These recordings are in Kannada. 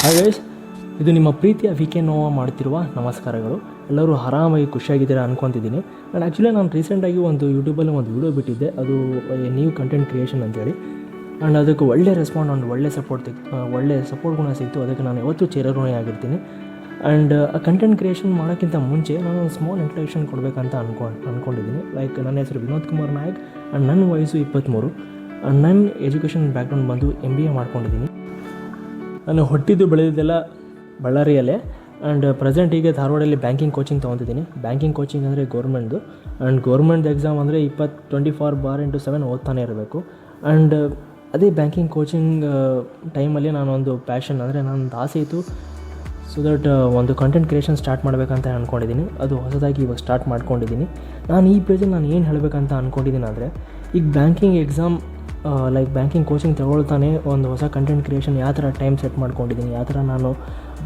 ಹಾಗೆ ಇದು ನಿಮ್ಮ ಪ್ರೀತಿಯ ವಿ.ಕೆ. ನೋವಾ ಮಾಡ್ತಿರುವ ನಮಸ್ಕಾರಗಳು. ಎಲ್ಲರೂ ಆರಾಮಾಗಿ ಖುಷಿಯಾಗಿದ್ದೀರಾ ಅಂದ್ಕೊತಿದ್ದೀನಿ. ಆ್ಯಂಡ್ ಆ್ಯಕ್ಚುಲಿ ನಾನು ರೀಸೆಂಟಾಗಿ ಒಂದು ಯೂಟ್ಯೂಬಲ್ಲಿ ಒಂದು ವೀಡಿಯೋ ಬಿಟ್ಟಿದ್ದೆ, ಅದು ನ್ಯೂ ಕಂಟೆಂಟ್ ಕ್ರಿಯೇಷನ್ ಅಂತೇಳಿ. ಆ್ಯಂಡ್ ಅದಕ್ಕೆ ಒಳ್ಳೆ ರೆಸ್ಪಾಂಡ್ ಒಂದು ಒಳ್ಳೆ ಸಪೋರ್ಟ್ ಗುಣ ಸಿಕ್ತು. ಅದಕ್ಕೆ ನಾನು ಯಾವತ್ತೂ ಚಿರಋಣಿ ಆಗಿರ್ತೀನಿ. ಆ್ಯಂಡ್ ಆ ಕಂಟೆಂಟ್ ಕ್ರಿಯೇಷನ್ ಮಾಡೋಕ್ಕಿಂತ ಮುಂಚೆ ನಾನು ಒಂದು ಸ್ಮಾಲ್ ಇಂಟ್ರಡಕ್ಷನ್ ಕೊಡಬೇಕಂತ ಅಂದ್ಕೊಂಡಿದ್ದೀನಿ. ಲೈಕ್ ನನ್ನ ಹೆಸರು ವಿನೋದ್ ಕುಮಾರ್ ನಾಯಕ್ ಆ್ಯಂಡ್ ನನ್ನ ವಯಸ್ಸು 23. ನನ್ನ ಎಜುಕೇಷನ್ ಬ್ಯಾಕ್ಗ್ರೌಂಡ್ ಬಂದು MBA ಮಾಡ್ಕೊಂಡಿದ್ದೀನಿ. ನಾನು ಹುಟ್ಟಿದ್ದು ಬೆಳೆದಿದ್ದೆಲ್ಲ ಬಳ್ಳಾರಿಯಲ್ಲೇ. ಆ್ಯಂಡ್ ಪ್ರೆಸೆಂಟ್ ಈಗ ಧಾರವಾಡಲ್ಲಿ ಬ್ಯಾಂಕಿಂಗ್ ಕೋಚಿಂಗ್ ತೊಗೊತಿದ್ದೀನಿ. ಬ್ಯಾಂಕಿಂಗ್ ಕೋಚಿಂಗ್ ಅಂದರೆ ಗೌರ್ಮೆಂಟ್ದು. ಆ್ಯಂಡ್ ಗೌರ್ಮೆಂಟ್ ಎಕ್ಸಾಮ್ ಅಂದರೆ 24/7 ಓದ್ತಾನೆ ಇರಬೇಕು. ಆ್ಯಂಡ್ ಅದೇ ಬ್ಯಾಂಕಿಂಗ್ ಕೋಚಿಂಗ್ ಟೈಮಲ್ಲಿ ನಾನೊಂದು ಪ್ಯಾಷನ್ ಅಂದರೆ ನನ್ನದು ಆಸೆ ಇತ್ತು, ಸೊ ದಟ್ ಒಂದು ಕಂಟೆಂಟ್ ಕ್ರಿಯೇಷನ್ ಸ್ಟಾರ್ಟ್ ಮಾಡಬೇಕಂತ ಅಂದ್ಕೊಂಡಿದ್ದೀನಿ. ಅದು ಹೊಸದಾಗಿ ಇವಾಗ ಸ್ಟಾರ್ಟ್ ಮಾಡ್ಕೊಂಡಿದ್ದೀನಿ. ನಾನು ಈ ಪೇಜಲ್ಲಿ ನಾನು ಏನು ಹೇಳಬೇಕಂತ ಅಂದ್ಕೊಂಡಿದ್ದೀನಿ ಅಂದರೆ, ಈಗ banking exam like banking coaching ತಗೊಳ್ತಾನೆ ಒಂದು ಹೊಸ ಕಂಟೆಂಟ್ ಕ್ರಿಯೇಷನ್ ಯಾವ ಥರ ಟೈಮ್ ಸೆಟ್ ಮಾಡ್ಕೊಂಡಿದ್ದೀನಿ, ಯಾವ ಥರ ನಾನು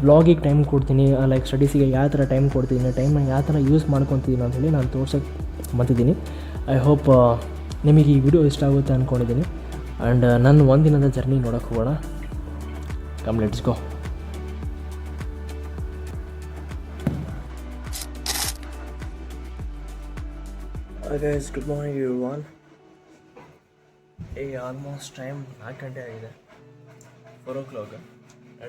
ಬ್ಲಾಗಿಗೆ ಟೈಮ್ ಕೊಡ್ತೀನಿ, ಲೈಕ್ ಸ್ಟಡೀಸಿಗೆ ಯಾವ ಥರ ಟೈಮ್ ಕೊಡ್ತೀನಿ, ಟೈಮ್ನ ಯಾವ ಥರ ಯೂಸ್ ಮಾಡ್ಕೊತೀನಿ ಅಂಥೇಳಿ ನಾನು ತೋರ್ಸೋಕ್ಕೆ ಬಂದಿದ್ದೀನಿ. ಐ ಹೋಪ್ ನಿಮಗೆ ಈ ವಿಡಿಯೋ ಇಷ್ಟ ಆಗುತ್ತೆ ಅಂದ್ಕೊಂಡಿದ್ದೀನಿ. ಆ್ಯಂಡ್ ನನ್ನ ಒಂದಿನದ ಜರ್ನಿ ನೋಡೋಕ್ಕೆ ಹೋಗೋಣ. Come let's go. Guys, good morning everyone. Almost time 4 ಗಂಟೆ ಆಗಿದೆ, 4 o'clock.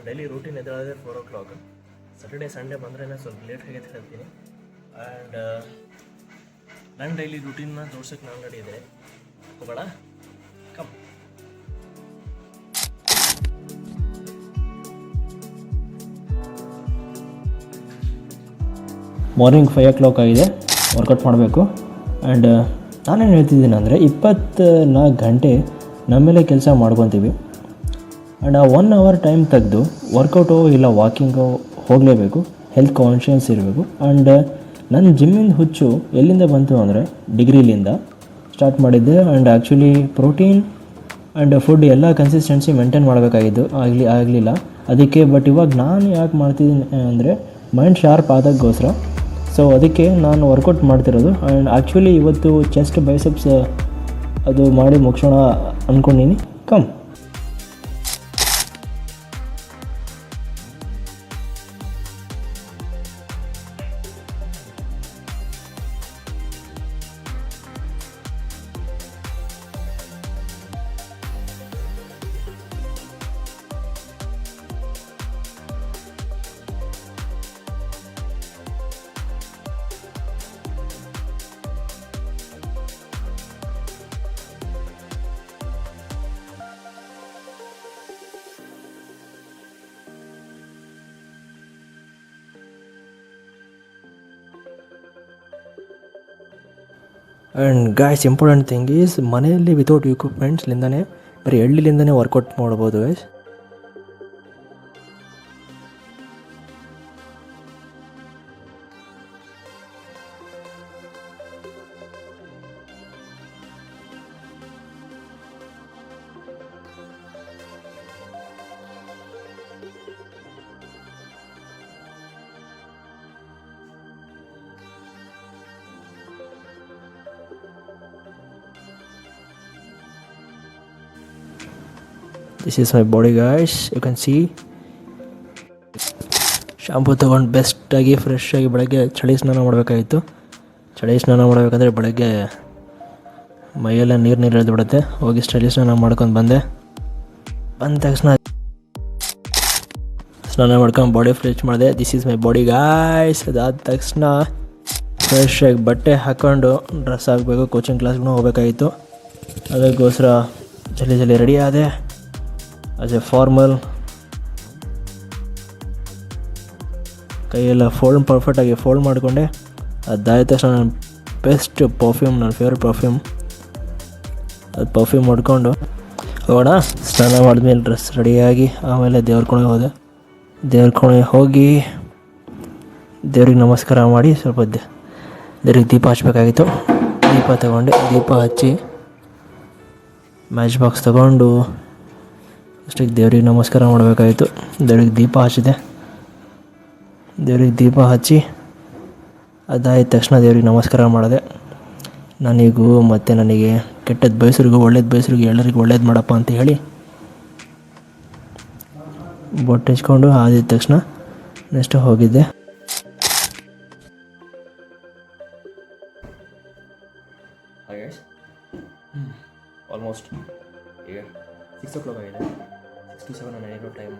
ಡೈಲಿ ರೂಟೀನ್ ಎದ್ದೇಳೋದೇ 4 o'clock. ಸ್ಯಾಟರ್ಡೇ ಸಂಡೇ ಬಂದ್ರೇ ಸ್ವಲ್ಪ ಲೇಟಾಗಿ ಹೇಳ್ತೀನಿ. ಆ್ಯಂಡ್ ನನ್ನ ಡೈಲಿ ರೂಟೀನ್ನ ತೋರ್ಸೋಕ್ಕೆ ನಾನು ರೆಡಿ ಇದೆ. ಹೋಗೋಣ, ಕಮ್. ಮಾರ್ನಿಂಗ್ 5 o'clock ಆಗಿದೆ, ವರ್ಕೌಟ್ ಮಾಡಬೇಕು. ಆ್ಯಂಡ್ ನಾನೇನು ಹೇಳ್ತಿದ್ದೀನಿ ಅಂದರೆ 24 ಗಂಟೆ ನಮ್ಮ ಮೇಲೆ ಕೆಲಸ ಮಾಡ್ಕೊತೀವಿ. ಆ್ಯಂಡ್ ಆ 1 hour ಟೈಮ್ ತೆಗೆದು ವರ್ಕೌಟು ಇಲ್ಲ ವಾಕಿಂಗು ಹೋಗಲೇಬೇಕು. ಹೆಲ್ತ್ ಕಾನ್ಷಿಯಸ್ ಇರಬೇಕು. ಆ್ಯಂಡ್ ನನ್ನ ಜಿಮ್ಮಿಂದ ಹುಚ್ಚು ಎಲ್ಲಿಂದ ಬಂತು ಅಂದರೆ ಡಿಗ್ರಿಲಿಂದ ಸ್ಟಾರ್ಟ್ ಮಾಡಿದ್ದೆ. And actually protein and food ಎಲ್ಲ ಕನ್ಸಿಸ್ಟೆನ್ಸಿ ಮೇಂಟೈನ್ ಮಾಡಬೇಕಾಗಿದ್ದು ಆಗಲಿಲ್ಲ ಅದಕ್ಕೆ. ಬಟ್ ಇವಾಗ ನಾನು ಯಾಕೆ ಮಾಡ್ತಿದ್ದೀನಿ ಅಂದರೆ ಮೈಂಡ್ ಶಾರ್ಪ್ ಆದಾಗೋಸ್ಕರ. ಸೊ ಅದಕ್ಕೆ ನಾನು ವರ್ಕೌಟ್ ಮಾಡ್ತಿರೋದು. ಆ್ಯಂಡ್ ಆ್ಯಕ್ಚುಲಿ ಇವತ್ತು ಚೆಸ್ಟ್ ಬೈಸೆಪ್ಸ್ ಅದು ಮಾಡಿ ಮುಗಿಸೋಣ ಅಂದ್ಕೊಂಡಿನಿ. Come. And guys, important thing is ಮನೆಯಲ್ಲಿ ವಿತೌಟ್ ಇಕ್ವಿಪ್ಮೆಂಟ್ಸ್ಲಿಂದನೇ ಬರೀ ಎಳ್ಳಿಲಿಂದನೇ ವರ್ಕೌಟ್ ಮಾಡ್ಬೋದು guys. This is my body guys, you can see. Shampoo ತೊಗೊಂಡು ಬೆಸ್ಟಾಗಿ ಫ್ರೆಶ್ಶಾಗಿ ಬೆಳಗ್ಗೆ ಚಳಿ ಸ್ನಾನ ಮಾಡಬೇಕಾಗಿತ್ತು. ಚಳಿ ಸ್ನಾನ ಮಾಡಬೇಕಂದ್ರೆ ಬೆಳಗ್ಗೆ ಮೈಯೆಲ್ಲ ನೀರು ಎಳೆದು ಬಿಡುತ್ತೆ. ಹೋಗಿ ಚಳಿ ಸ್ನಾನ ಮಾಡ್ಕೊಂಡು ಬಂದ ತಕ್ಷಣ ಸ್ನಾನ ಮಾಡ್ಕೊಂಡು ಬಾಡಿ ಫ್ರೆಶ್ ಮಾಡಿದೆ. This is my body guys. ಅದಾದ ತಕ್ಷಣ ಫ್ರೆಶ್ಶಾಗಿ ಬಟ್ಟೆ ಹಾಕ್ಕೊಂಡು ಡ್ರೆಸ್ ಹಾಕಬೇಕು. ಕೋಚಿಂಗ್ ಕ್ಲಾಸ್ಗೂ ಹೋಗಬೇಕಾಗಿತ್ತು. ಅದಕ್ಕೋಸ್ಕರ ಜಲ್ದಿ ರೆಡಿ ಆದೆ ಆಸ್ ಎ ಫಾರ್ಮಲ್. ಕೈಯೆಲ್ಲ ಪರ್ಫೆಕ್ಟಾಗಿ ಫೋಲ್ಡ್ ಮಾಡಿಕೊಂಡೆ. ಅದಾದ ತಕ್ಷಣ ನನ್ನ ಬೆಸ್ಟ್ ಪರ್ಫ್ಯೂಮ್, ನನ್ನ ಫೇವ್ರೆಟ್ ಪರ್ಫ್ಯೂಮ್, ಅದು ಪರ್ಫ್ಯೂಮ್ ಮಾಡ್ಕೊಂಡು ಹೋಗೋಣ. ಸ್ನಾನ ಮಾಡಿದ್ಮೇಲೆ ಡ್ರೆಸ್ ರೆಡಿಯಾಗಿ ಆಮೇಲೆ ದೇವ್ರ ಕೋಣೆಗೆ ಹೋದೆ. ದೇವ್ರ ಕೋಣೆಗೆ ಹೋಗಿ ದೇವ್ರಿಗೆ ನಮಸ್ಕಾರ ಮಾಡಿ ಸ್ವಲ್ಪ ದೇವ್ರಿಗೆ ದೀಪ ಹಚ್ಚಬೇಕಾಗಿತ್ತು. ದೀಪ ತಗೊಂಡೆ, ದೀಪ ಹಚ್ಚಿ ಮ್ಯಾಚ್ ಬಾಕ್ಸ್ ತಗೊಂಡು ಅಷ್ಟಕ್ಕೆ ದೇವ್ರಿಗೆ ನಮಸ್ಕಾರ ಮಾಡಬೇಕಾಗಿತ್ತು. ದೇವ್ರಿಗೆ ದೀಪ ಹಚ್ಚಿದೆ. ದೇವ್ರಿಗೆ ದೀಪ ಹಚ್ಚಿ ಅದಾದ ತಕ್ಷಣ ದೇವ್ರಿಗೆ ನಮಸ್ಕಾರ ಮಾಡಿದೆ. ನನಗೂ ಮತ್ತು ನನಗೆ ಕೆಟ್ಟದ್ದು ಬಯಸ್ರಿಗೂ ಒಳ್ಳೇದು ಬಯಸ್ರಿಗೂ ಎಲ್ಲರಿಗೂ ಒಳ್ಳೇದು ಮಾಡಪ್ಪ ಅಂತ ಹೇಳಿ ಬೊಟ್ಟು ಹಚ್ಕೊಂಡು ಆದಿದ ತಕ್ಷಣ ನೆಕ್ಸ್ಟ್ ಹೋಗಿದ್ದೆ. ಆಲ್ಮೋಸ್ಟ್ ಈಗ 6 o'clock ಆಗಿದೆ. 6 to 7 ನಾನು ಇರೋ ಟೈಮು.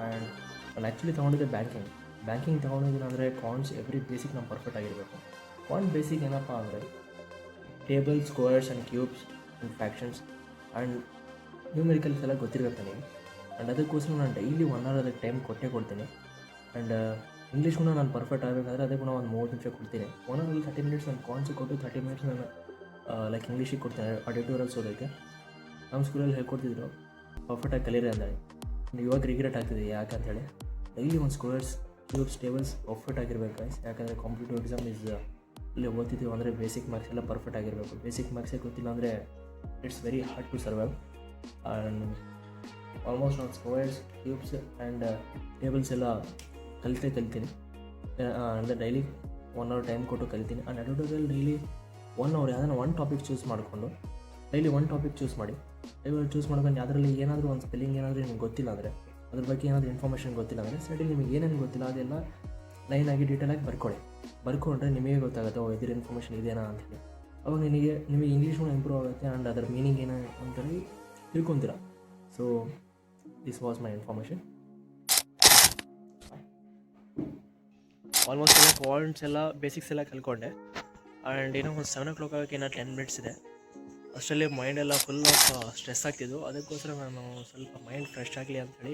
ಆ್ಯಂಡ್ ನಾನು ಆ್ಯಕ್ಚುಲಿ ತೊಗೊಂಡಿದ್ದೆ ಬ್ಯಾಂಕಿಂಗ್ ತೊಗೊಂಡಿದ್ದೀನಿ. ಅಂದರೆ ಕಾನ್ಸ್ ಎವ್ರಿ ಬೇಸಿಕ್ ನಮ್ಮ ಪರ್ಫೆಕ್ಟ್ ಆಗಿರಬೇಕು. ಕಾನ್ ಬೇಸಿಕ್ ಏನಪ್ಪ ಅಂದರೆ table, squares and cubes and fractions and numericals ಎಲ್ಲ ಗೊತ್ತಿರಬೇಕು ನನಗೆ. ಆ್ಯಂಡ್ ಅದಕ್ಕೋಸ್ಕರ ನಾನು ಡೈಲಿ 1 hour ಅದಕ್ಕೆ ಟೈಮ್ ಕೊಡ್ತೀನಿ. ಆ್ಯಂಡ್ ಇಂಗ್ಲೀಷ್ ಕೂಡ ನಾನು ಪರ್ಫೆಕ್ಟ್ ಆಗಬೇಕಾದ್ರೆ ಅದಕ್ಕೆ ಕೂಡ ಒಂದು 30 ನಿಮಿಷ ಕೊಡ್ತೀನಿ. 1 hour 30 minutes ನಾನು ಕಾನ್ಸಿಗೆ ಕೊಟ್ಟು 30 minutes ನಾನು ಲೈಕ್ ಇಂಗ್ಲೀಷಿಗೆ ಕೊಡ್ತೀನಿ ಆಡಿಟೋರಿಯಲ್ಸ್ ಓದೋಕ್ಕೆ. ನಮ್ಮ ಸ್ಕೂಲಲ್ಲಿ ಹೇಳ್ಕೊಡ್ತಿದ್ರು ಪರ್ಫೆಕ್ಟಾಗಿ ಕಲೀರಿ ಅಂದೇಳಿ. ಇವಾಗ ರಿಗ್ರೆಟ್ ಆಗ್ತಿದೆ ಯಾಕಂತೇಳಿ. ಡೈಲಿ ಒಂದು ಸ್ಕ್ವೇರ್ಸ್, ಕ್ಯೂಬ್ಸ್, ಟೇಬಲ್ಸ್ ಪರ್ಫೆಕ್ಟ್ ಆಗಿರಬೇಕು ಗೈಸ್. ಯಾಕಂದರೆ ಕಾಂಪಿಟೇಟಿವ್ ಎಕ್ಸಾಮ್ ಇಲ್ಲಿ ಓದ್ತಿದ್ದೀವಿ ಅಂದರೆ ಬೇಸಿಕ್ ಮಾರ್ಕ್ಸ್ ಎಲ್ಲ ಪರ್ಫೆಕ್ಟ್ ಆಗಿರಬೇಕು. ಬೇಸಿಕ್ ಮಾರ್ಕ್ಸೇ ಗೊತ್ತಿಲ್ಲ ಅಂದರೆ it's very hard to survive. And almost ನಾನು ಸ್ಕ್ವೇರ್ಸ್, ಕ್ಯೂಬ್ಸ್ ಆ್ಯಂಡ್ ಟೇಬಲ್ಸ್ ಎಲ್ಲ ಕಲಿತೀನಿ. ಅಂದರೆ ಡೈಲಿ 1 hour ಟೈಮ್ ಕೊಟ್ಟು ಕಲಿತೀನಿ. ಆ್ಯಂಡ್ ಎಡಿಟೋರಿಯಲ್ ಡೈಲಿ 1 hour ಯಾವುದನ್ನ ಒಂದು ಟಾಪಿಕ್ ಚೂಸ್ ಮಾಡಿಕೊಂಡು ಡೈಲಿ ಒಂದು ಟಾಪಿಕ್ ಚೂಸ್ ಮಾಡ್ಕೊಂಡು ಅದರಲ್ಲಿ ಏನಾದರೂ ಒಂದು ಸ್ಪೆಲ್ಲಿಂಗ್ ಏನಾದರೂ ನಿಮ್ಗೆ ಗೊತ್ತಿಲ್ಲ ಅಂದರೆ, ಅದ್ರ ಬಗ್ಗೆ ಏನಾದರೂ ಇನ್ಫಾರ್ಮೇಷನ್ ಗೊತ್ತಿಲ್ಲ ಅಂದರೆ ಸೈಡಲ್ಲಿ ನಿಮಗೆ ಏನೇನು ಗೊತ್ತಿಲ್ಲ ಅದೆಲ್ಲ ಲೈನಾಗಿ ಡೀಟೇಲಾಗಿ ಬರ್ಕೊಂಡ್ರೆ ನಿಮಗೆ ಗೊತ್ತಾಗುತ್ತೆ ಇದ್ರ ಇನ್ಫಾರ್ಮೇಷನ್ ಇದೇನಾ ಅಂತೇಳಿ. ಅವಾಗ ನಿಮಗೆ ಇಂಗ್ಲೀಷ್ ಇಂಪ್ರೂವ್ ಆಗುತ್ತೆ ಆ್ಯಂಡ್ ಅದರ ಮೀನಿಂಗ್ ಏನೋ ಅಂತೇಳಿ ತಿಳ್ಕೊತೀರ. So this was my information. Almost ಎಲ್ಲ ಪಾಯಿಂಟ್ಸ್ ಎಲ್ಲ ಬೇಸಿಕ್ಸ್ ಎಲ್ಲ ಕಲ್ತ್ಕೊಂಡೆ. ಆ್ಯಂಡ್ ಏನೋ ಒಂದು 7 o'clock ಆಗೋಕ್ಕೆ ಇನ್ನೂ 10 minutes ಇದೆ. ಅಷ್ಟರಲ್ಲಿ ಮೈಂಡೆಲ್ಲ ಫುಲ್ ಆಫ್ ಸ್ಟ್ರೆಸ್ ಆಗ್ತಿದ್ದು. ಅದಕ್ಕೋಸ್ಕರ ನಾನು ಸ್ವಲ್ಪ ಮೈಂಡ್ ಫ್ರೆಶ್ ಆಗಲಿ ಅಂಥೇಳಿ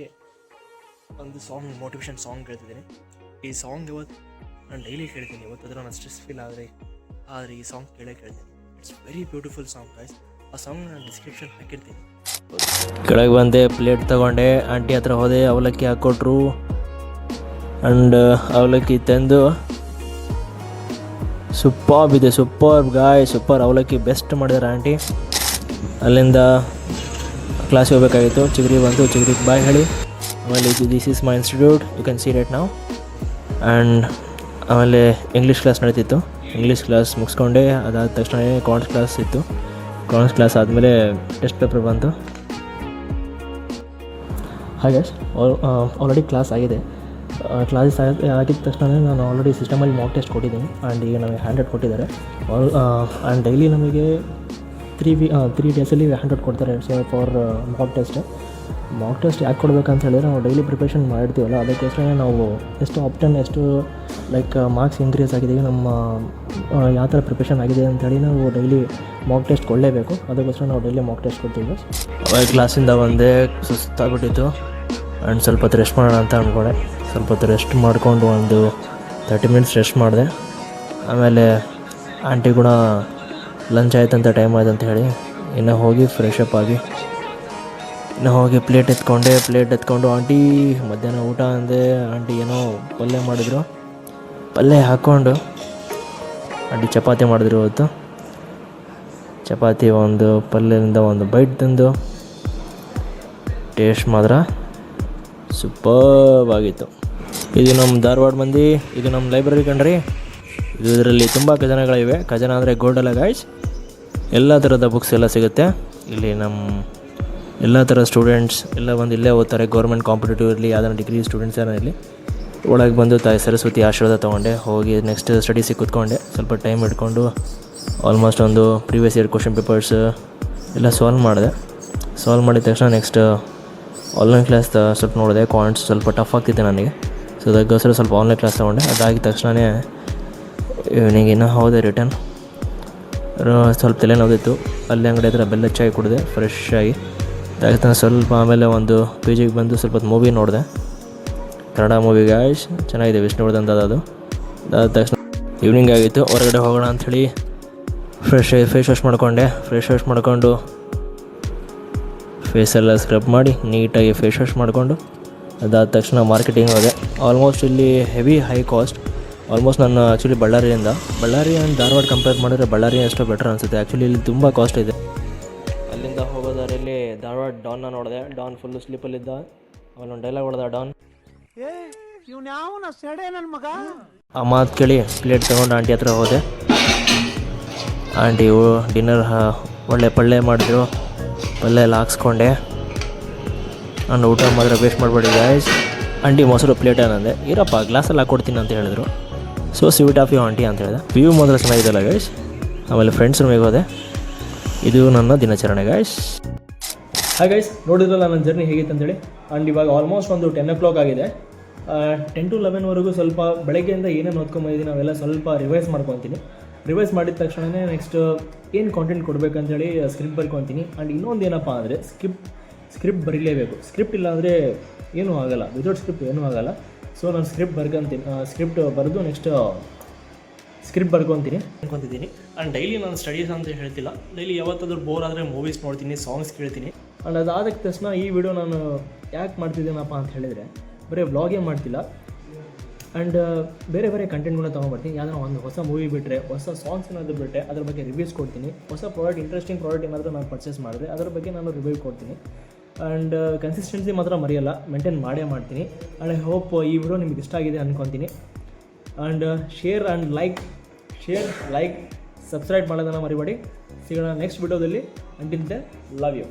ಒಂದು ಮೋಟಿವೇಶನ್ ಸಾಂಗ್ ಕೇಳ್ತಿದ್ದೀನಿ. ಈ ಸಾಂಗ್ ಇವತ್ತು ನಾನು ಡೈಲಿ ಕೇಳ್ತೀನಿ. ಇವತ್ತಾದರೂ ನಾನು ಸ್ಟ್ರೆಸ್ ಫೀಲ್ ಆದರೆ ಈ ಸಾಂಗ್ ಕೇಳ್ತೀನಿ. It's very beautiful song guys. ಆ ಸಾಂಗ್ ನಾನು ಡಿಸ್ಕ್ರಿಪ್ಷನ್ ಹಾಕಿರ್ತೀನಿ. ಕೆಳಗೆ ಬಂದೆ, ಪ್ಲೇಟ್ ತೊಗೊಂಡೆ, ಆಂಟಿ ಹತ್ರ ಹೋದೆ, ಅವಲಕ್ಕಿ ಹಾಕ್ಕೊಟ್ರು. ಆ್ಯಂಡ್ ಅವಲಕ್ಕಿ ತಂದು ಸೂಪರ್ ಗಾಯ್, ಸೂಪರ್ ಅವಲಕ್ಕಿ ಬೆಸ್ಟ್ ಮಾಡಿದಾರೆ ಆಂಟಿ. ಅಲ್ಲಿಂದ ಕ್ಲಾಸಿಗೆ ಹೋಗಬೇಕಾಗಿತ್ತು. ಚಿಗ್ರಿಗೆ ಬಾಯ್ ಹೇಳಿ ಆಮೇಲೆ this is my institute, you can see right ನಾವು. ಆ್ಯಂಡ್ ಆಮೇಲೆ ಇಂಗ್ಲೀಷ್ ಕ್ಲಾಸ್ ನಡೀತಿತ್ತು. ಇಂಗ್ಲೀಷ್ ಕ್ಲಾಸ್ ಮುಗಿಸ್ಕೊಂಡೆ. ಅದಾದ ತಕ್ಷಣ ಕಾನ್ಸ್ ಕ್ಲಾಸ್ ಇತ್ತು. ಕಾನ್ಸ್ ಕ್ಲಾಸ್ ಆದಮೇಲೆ ಟೆಸ್ಟ್ ಪೇಪರ್ ಬಂತು. ಹಾಗೆ ಆಲ್ರೆಡಿ ಕ್ಲಾಸ್ ಆಗಿದೆ. ಕ್ಲಾಸಸ್ ಆಗಿದ ತಕ್ಷಣ ನಾನು ಆಲ್ರೆಡಿ ಸಿಸ್ಟಮಲ್ಲಿ ಮಾಕ್ ಟೆಸ್ಟ್ ಕೊಟ್ಟಿದ್ದೀನಿ. ಆ್ಯಂಡ್ ಈಗ ನಮಗೆ 100 ಕೊಟ್ಟಿದ್ದಾರೆ. ಆ್ಯಂಡ್ ಡೈಲಿ ನಮಗೆ 3 ಡೇಸಲ್ಲಿ 100 ಕೊಡ್ತಾರೆ. ಸೊ ಫಾರ್ ಮಾಕ್ ಟೆಸ್ಟ್ ಯಾಕೆ ಕೊಡಬೇಕಂತ ಹೇಳಿದ್ರೆ ನಾವು ಡೈಲಿ ಪ್ರಿಪ್ರೇಷನ್ ಮಾಡಿರ್ತೀವಲ್ಲ, ಅದಕ್ಕೋಸ್ಕರ ನಾವು ಎಷ್ಟು ಲೈಕ್ ಮಾರ್ಕ್ಸ್ ಇನ್ಕ್ರೀಸ್ ಆಗಿದ್ದೀವಿ, ನಮ್ಮ ಯಾವ ಥರ ಪ್ರಿಪ್ರೇಷನ್ ಆಗಿದೆ ಅಂಥೇಳಿ ನಾವು ಡೈಲಿ ಮಾಕ್ ಟೆಸ್ಟ್ ಕೊಡಲೇಬೇಕು. ಅದಕ್ಕೋಸ್ಕರ ನಾವು ಡೈಲಿ ಮಾಕ್ ಟೆಸ್ಟ್ ಕೊಡ್ತೀವಿ. ಅವಾಗ ಕ್ಲಾಸಿಂದ ಒಂದೇ ಸುಸ್ತಾಗ್ಬಿಟ್ಟಿತ್ತು. ಆ್ಯಂಡ್ ಸ್ವಲ್ಪ ಹೊತ್ತು ರೆಸ್ಟ್ ಮಾಡೋಣ ಅಂತ ಅಂದ್ಕೊಂಡೆ. ಸ್ವಲ್ಪ ಹೊತ್ತು ರೆಸ್ಟ್ ಮಾಡಿಕೊಂಡು ಒಂದು 30 minutes ರೆಸ್ಟ್ ಮಾಡಿದೆ. ಆಮೇಲೆ ಆಂಟಿ ಕೂಡ ಲಂಚ್ ಆಯ್ತಂತ ಟೈಮ್ ಆಯ್ತು ಅಂತ ಹೇಳಿ ಇನ್ನೂ ಹೋಗಿ ಫ್ರೆಶ್ ಅಪ್ ಆಗಿ ಪ್ಲೇಟ್ ಎತ್ಕೊಂಡು ಆಂಟಿ ಮಧ್ಯಾಹ್ನ ಊಟ ಅಂದೆ. ಆಂಟಿ ಏನೋ ಪಲ್ಯ ಮಾಡಿದ್ರು, ಪಲ್ಯ ಹಾಕ್ಕೊಂಡು ಆಂಟಿ ಚಪಾತಿ ಮಾಡಿದ್ರು. ಇವತ್ತು ಚಪಾತಿ ಒಂದು ಪಲ್ಯದಿಂದ ಒಂದು ಬೈಟ್ ತಂದು ಟೇಸ್ಟ್ ಮಾತ್ರ ಸೂಪರ್ ಆಗಿತ್ತು. ಇದು ನಮ್ಮ ಧಾರವಾಡ ಮಂದಿ, ಇದು ನಮ್ಮ ಲೈಬ್ರರಿ ಕಂಡ್ರಿ. ಇದರಲ್ಲಿ ತುಂಬ ಖಜಾನೆಗಳಿವೆ. ಖಜಾನ ಅಂದರೆ ಗೋಲ್ಡಲ್ಲ ಗಾಯ್ಸ್. ಎಲ್ಲ ಥರದ ಬುಕ್ಸ್ ಎಲ್ಲ ಸಿಗುತ್ತೆ ಇಲ್ಲಿ. ನಮ್ಮ ಎಲ್ಲ ಥರ ಸ್ಟೂಡೆಂಟ್ಸ್ ಎಲ್ಲ ಬಂದು ಇಲ್ಲೇ ಓದ್ತಾರೆ. ಗೌರ್ಮೆಂಟ್ ಕಾಂಪಿಟೇಟಿವ್ ಇರಲಿ, ಯಾವ್ದಾರ ಡಿಗ್ರಿ ಸ್ಟೂಡೆಂಟ್ಸ್ ಏನೋ ಇರಲಿ. ಒಳಗೆ ಬಂದು ತಾಯಿ ಸರಸ್ವತಿ ಆಶೀರ್ವಾದ ತೊಗೊಂಡೆ. ಹೋಗಿ ನೆಕ್ಸ್ಟ್ ಸ್ಟಡೀಸಿಗೆ ಕೂತ್ಕೊಂಡೆ. ಸ್ವಲ್ಪ ಟೈಮ್ ಇಟ್ಕೊಂಡು ಆಲ್ಮೋಸ್ಟ್ ಒಂದು ಪ್ರೀವಿಯಸ್ ಇಯರ್ ಕ್ವಶನ್ ಪೇಪರ್ಸ್ ಎಲ್ಲ ಸಾಲ್ವ್ ಮಾಡಿದ ತಕ್ಷಣ ನೆಕ್ಸ್ಟ್ ಆನ್ಲೈನ್ ಕ್ಲಾಸ್ ಸ್ವಲ್ಪ ನೋಡಿದೆ. ಕಾಯಿಂಟ್ಸ್ ಸ್ವಲ್ಪ ಟಫ್ ಆಗ್ತಿತ್ತು ನನಗೆ. ಸೊ ಅದಕ್ಕೋಸ್ಕರ ಸ್ವಲ್ಪ ಆನ್ಲೈನ್ ಕ್ಲಾಸ್ ತೊಗೊಂಡೆ. ಅದಾಗಿದ ತಕ್ಷಣವೇ ಈವ್ನಿಂಗ್ ಇನ್ನೂ ಹೋದೆ ರಿಟರ್ನ್. ಸ್ವಲ್ಪ ತಲೆ ನೋದಿತ್ತು. ಅಲ್ಲಿ ಅಂಗಡಿ ಹತ್ರ ಬೆಲ್ಲ ಚಾಯ್ ಕುಡಿದೆ ಫ್ರೆಶ್ ಆಗಿ. ಅದಾಗಿತ್ತು ಸ್ವಲ್ಪ. ಆಮೇಲೆ ಒಂದು PGಗೆ ಬಂದು ಸ್ವಲ್ಪ ಮೂವಿ ನೋಡಿದೆ, ಕನ್ನಡ ಮೂವಿ ಗಾಯ್ಸ್. ಚೆನ್ನಾಗಿದೆ, ವಿಷ್ಣುವರ್ಧನ್ ಅದು. ಅದಾದ ತಕ್ಷಣ ಈವ್ನಿಂಗ್ ಆಗಿತ್ತು. ಹೊರಗಡೆ ಹೋಗೋಣ ಅಂಥೇಳಿ ಫೇಸ್ ವಾಶ್ ಮಾಡಿಕೊಂಡು ಫೇಸೆಲ್ಲ ಸ್ಕ್ರಬ್ ಮಾಡಿ ನೀಟಾಗಿ ಫೇಸ್ ವಾಶ್ ಮಾಡಿಕೊಂಡು ಅದಾದ ತಕ್ಷಣ ಮಾರ್ಕೆಟಿಂಗ್ ಹೋದೆ. ಆಲ್ಮೋಸ್ಟ್ ಇಲ್ಲಿ ಹೆವಿ ಹೈ ಕಾಸ್ಟ್. ಆಲ್ಮೋಸ್ಟ್ ನಾನು actually Ballari and Dharwad compare ಮಾಡಿದ್ರೆ ಬಳ್ಳಾರಿ ಎಷ್ಟೋ ಬೆಟರ್ ಅನಿಸುತ್ತೆ. ಆ್ಯಕ್ಚುಲಿ ಇಲ್ಲಿ ತುಂಬ ಕಾಸ್ಟ್ ಇದೆ. ಅಲ್ಲಿಂದ ಹೋಗೋ ದಾರಿಯಲ್ಲಿ ಧಾರವಾಡ ಡಾನ್ನ ನೋಡಿದೆ. ಡಾನ್ ಫುಲ್ಲು ಸ್ಲೀಪಲ್ಲಿದ್ದ. ಅವನೊಂದು ಡೈಲಾಗ್ ಹೊಡೆದ ಡಾನ್, ಆ ಮಾತು ಕೇಳಿ ಪ್ಲೇಟ್ ತೊಗೊಂಡು ಆಂಟಿ ಹತ್ರ ಹೋದೆ. ಆಂಟಿ ಡಿನ್ನರ್ ಒಳ್ಳೆ ಪಲ್ಯ ಮಾಡಿದ್ರು. ಪಲ್ಯ ಎಲ್ಲ ಹಾಕ್ಸ್ಕೊಂಡೆ. ನಾನು ಊಟ ಮಾತ್ರ ವೇಸ್ಟ್ ಮಾಡಬೇಡಿ ಗಾಯ್ಸ್. ಆಂಟಿ ಮೊಸರು ಪ್ಲೇಟ್ ಏನಂದೆ, ಇರಪ್ಪ ಗ್ಲಾಸಲ್ಲಿ ಹಾಕ್ಕೊಡ್ತೀನಿ ಅಂತ ಹೇಳಿದ್ರು. So sweet of you aunty ಅಂತ ಹೇಳಿದೆ. ವ್ಯೂ ಮಾತ್ರ ಚೆನ್ನಾಗಿದೆಯಲ್ಲ ಗಾಯ್ಸ್. ಆಮೇಲೆ ಫ್ರೆಂಡ್ಸ್ ರೂಮಿಗೆ ಹೋದೆ. ಇದು ನನ್ನ ದಿನಾಚರಣೆ ಗಾಯ್ಸ್. ಹಾಯ್ ಗೈಸ್, ನೋಡಿದ್ರಲ್ಲ ನನ್ನ ಜರ್ನಿ ಹೇಗಿತ್ತು ಅಂತೇಳಿ. ಆ್ಯಂಡ್ ಇವಾಗ ಆಲ್ಮೋಸ್ಟ್ ಒಂದು 10 o'clock ಆಗಿದೆ. 10 to 11ವರೆಗೂ ಸ್ವಲ್ಪ ಬೆಳಗ್ಗೆಯಿಂದ ಏನೇನು ಓದ್ಕೊಂಬಂದಿದ್ದೀನಿ ಅವೆಲ್ಲ ಸ್ವಲ್ಪ ರಿವೈಸ್ ಮಾಡ್ಕೊತೀನಿ. ರಿವೈಸ್ ಮಾಡಿದ ತಕ್ಷಣವೇ ನೆಕ್ಸ್ಟ್ ಏನು ಕಾಂಟೆಂಟ್ ಕೊಡಬೇಕಂತೇಳಿ ಸ್ಕ್ರಿಪ್ಟ್ ಬರ್ಕೊತೀನಿ. ಆ್ಯಂಡ್ ಇನ್ನೊಂದು ಏನಪ್ಪ ಅಂದರೆ ಸ್ಕ್ರಿಪ್ಟ್ ಬರೀಲೇಬೇಕು. ಸ್ಕ್ರಿಪ್ಟ್ ಇಲ್ಲ ಅಂದರೆ ಏನೂ ಆಗೋಲ್ಲ, ವಿತೌಟ್ ಸ್ಕ್ರಿಪ್ಟ್ ಏನೂ ಆಗೋಲ್ಲ. ಸೊ ನಾನು ಸ್ಕ್ರಿಪ್ಟ್ ಬರೆದು ನೆಕ್ಸ್ಟ್ ಸ್ಕ್ರಿಪ್ಟ್ ಬರ್ಕೊತೀನಿ ಅನ್ಕೊತಿದ್ದೀನಿ. ಆ್ಯಂಡ್ ಡೈಲಿ ನಾನು ಸ್ಟಡೀಸ್ ಅಂತ ಹೇಳ್ತಿಲ್ಲ, ಡೈಲಿ ಯಾವತ್ತಾದ್ರೂ ಬೋರ್ ಆದರೆ ಮೂವೀಸ್ ನೋಡ್ತೀನಿ, ಸಾಂಗ್ಸ್ ಕೇಳ್ತೀನಿ. ಆ್ಯಂಡ್ ಅದಾದ ತಕ್ಷಣ ಈ ವಿಡಿಯೋ ನಾನು ಯಾಕೆ ಮಾಡ್ತಿದ್ದೀನಪ್ಪ ಅಂತ ಹೇಳಿದರೆ, ಬರೀ ವ್ಲಾಗೇ ಮಾಡ್ತಿಲ್ಲ. ಆ್ಯಂಡ್ ಬೇರೆ ಬೇರೆ ಕಂಟೆಂಟ್ಗಳನ್ನ ತೊಗೊಂಡ್ಬರ್ತೀನಿ. ಯಾವ್ದಾರ ಒಂದು ಹೊಸ ಮೂವಿ ಬಿಟ್ಟರೆ, ಹೊಸ ಸಾಂಗ್ಸ್ ಏನಾದರೂ ಬಿಟ್ಟರೆ ಅದ್ರ ಬಗ್ಗೆ ರಿವ್ಯೂಸ್ ಕೊಡ್ತೀನಿ. ಹೊಸ ಪ್ರಾಡಕ್ಟ್, ಇಂಟ್ರೆಸ್ಟಿಂಗ್ ಪ್ರಾಡಕ್ಟ್ ಏನಾದರೂ ನಾನು ಪರ್ಚೇಸ್ ಮಾಡಿದ್ರೆ ಅದ್ರ ಬಗ್ಗೆ ನಾನು ರಿವ್ಯೂ ಕೊಡ್ತೀನಿ. ಆ್ಯಂಡ್ ಕನ್ಸಿಸ್ಟೆನ್ಸಿ ಮಾತ್ರ ಮರೆಯಲ್ಲ, ಮೇಂಟೈನ್ ಮಾಡೇ ಮಾಡ್ತೀನಿ. ಆ್ಯಂಡ್ ಐ ಹೋಪ್ ಈ ವಿಡಿಯೋ ನಿಮ್ಗೆ ಇಷ್ಟ ಆಗಿದೆ ಅಂದ್ಕೊತೀನಿ. ಆ್ಯಂಡ್ ಶೇರ್ ಲೈಕ್ ಸಬ್ಸ್ಕ್ರೈಬ್ ಮಾಡೋದನ್ನು ಮರಿಬೇಡಿ. ಸಿಗೋಣ ನೆಕ್ಸ್ಟ್ ವಿಡಿಯೋದಲ್ಲಿ. Until then, love you.